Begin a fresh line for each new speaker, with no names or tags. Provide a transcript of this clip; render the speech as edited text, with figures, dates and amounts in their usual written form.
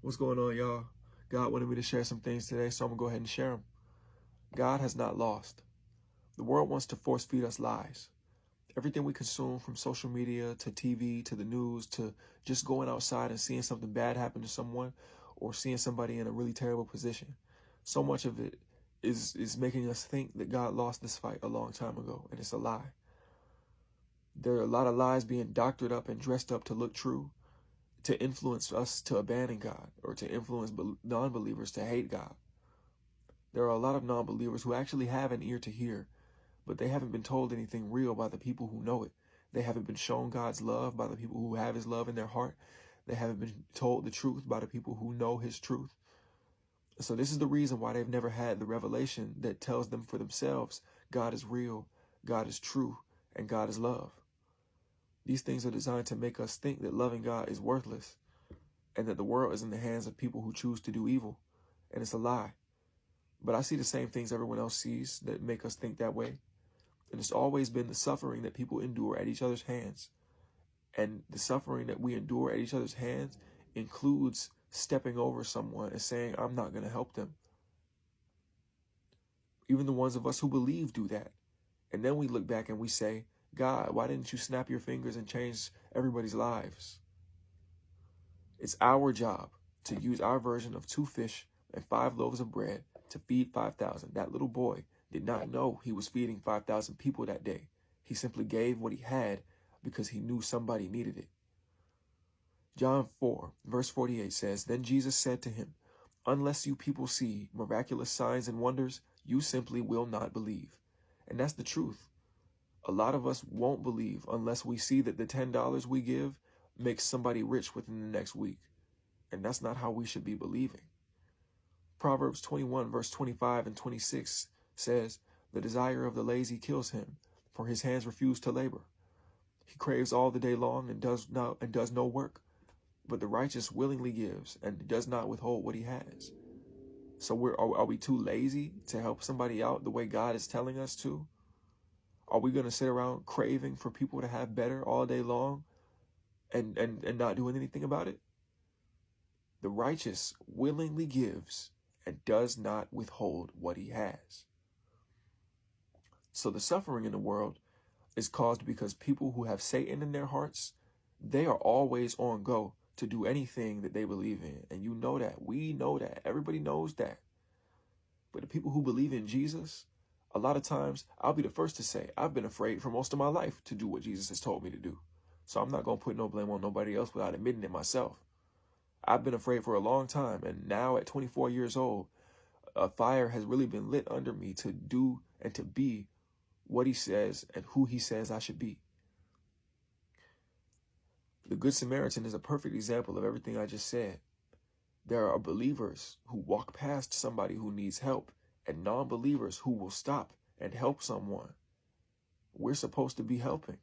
What's going on, y'all? God wanted me to share some things today, so I'm going to go ahead and share them. God has not lost. The world wants to force feed us lies. Everything we consume, from social media to TV to the news to just going outside and seeing something bad happen to someone or seeing somebody in a really terrible position, so much of it is making us think that God lost this fight a long time ago, and it's a lie. There are a lot of lies being doctored up and dressed up to look true, to influence us to abandon God or to influence non-believers to hate God. There are a lot of non-believers who actually have an ear to hear, but they haven't been told anything real by the people who know it. They haven't been shown God's love by the people who have his love in their heart. They haven't been told the truth by the people who know his truth. So this is the reason why they've never had the revelation that tells them for themselves God is real, God is true, and God is love. These things are designed to make us think that loving God is worthless and that the world is in the hands of people who choose to do evil. And it's a lie. But I see the same things everyone else sees that make us think that way. And it's always been the suffering that people endure at each other's hands. And the suffering that we endure at each other's hands includes stepping over someone and saying, I'm not going to help them. Even the ones of us who believe do that. And then we look back and we say, God, why didn't you snap your fingers and change everybody's lives? It's our job to use our version of 2 fish and 5 loaves of bread to feed 5,000. That little boy did not know he was feeding 5,000 people that day. He simply gave what he had because he knew somebody needed it. John 4, verse 48 says, Then Jesus said to him, Unless you people see miraculous signs and wonders, you simply will not believe. And that's the truth. A lot of us won't believe unless we see that the $10 we give makes somebody rich within the next week. And that's not how we should be believing. Proverbs 21, verse 25 and 26 says, The desire of the lazy kills him, for his hands refuse to labor. He craves all the day long and does no work. But the righteous willingly gives and does not withhold what he has. So are we too lazy to help somebody out the way God is telling us to? Are we going to sit around craving for people to have better all day long and not doing anything about it? The righteous willingly gives and does not withhold what he has. So the suffering in the world is caused because people who have Satan in their hearts, they are always on go to do anything that they believe in. And you know that. We know that. Everybody knows that. But the people who believe in Jesus, a lot of times, I'll be the first to say, I've been afraid for most of my life to do what Jesus has told me to do. So I'm not going to put no blame on nobody else without admitting it myself. I've been afraid for a long time. And now at 24 years old, a fire has really been lit under me to do and to be what he says and who he says I should be. The Good Samaritan is a perfect example of everything I just said. There are believers who walk past somebody who needs help and non-believers who will stop and help someone. We're supposed to be helping.